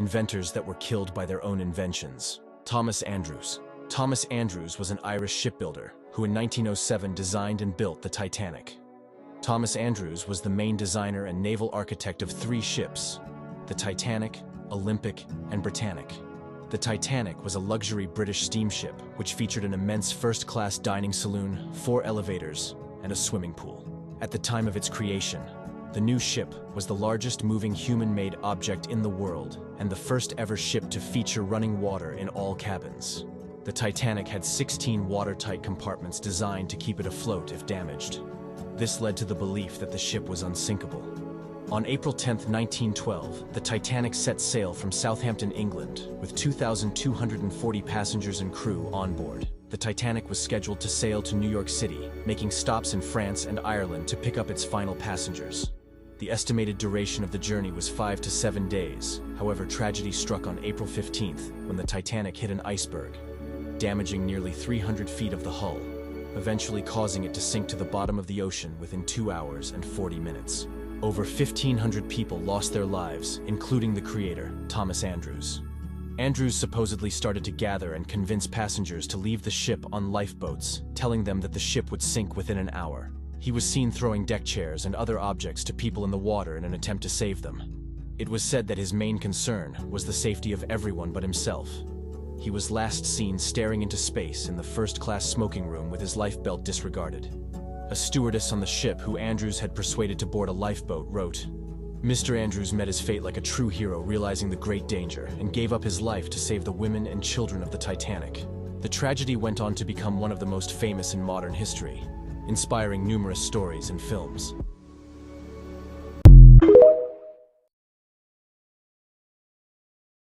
inventors that were killed by their own inventions. Thomas Andrews. Thomas Andrews was an Irish shipbuilder who in 1907 designed and built the Titanic. Thomas Andrews was the main designer and naval architect of 3 ships: the Titanic, Olympic, and Britannic. The Titanic was a luxury British steamship which featured an immense first-class dining saloon, 4 elevators, and a swimming pool. At the time of its creation, the new ship was the largest moving human-made object in the world and the first ever ship to feature running water in all cabins. The Titanic had 16 watertight compartments designed to keep it afloat if damaged. This led to the belief that the ship was unsinkable. On April 10, 1912, the Titanic set sail from Southampton, England, with 2,240 passengers and crew on board. The Titanic was scheduled to sail to New York City, making stops in France and Ireland to pick up its final passengers. The estimated duration of the journey was 5 to 7 days. However, tragedy struck on April 15th when the Titanic hit an iceberg, damaging nearly 300 feet of the hull, eventually causing it to sink to the bottom of the ocean within 2 hours and 40 minutes. Over 1,500 people lost their lives, including the creator, Thomas Andrews. Andrews supposedly started to gather and convince passengers to leave the ship on lifeboats, telling them that the ship would sink within an hour. He was seen throwing deck chairs and other objects to people in the water in an attempt to save them. It was said that his main concern was the safety of everyone but himself. He was last seen staring into space in the first-class smoking room with his lifebelt disregarded. A stewardess on the ship who Andrews had persuaded to board a lifeboat wrote, "Mr. Andrews met his fate like a true hero, realizing the great danger, and gave up his life to save the women and children of the Titanic." The tragedy went on to become one of the most famous in modern history, inspiring numerous stories and films.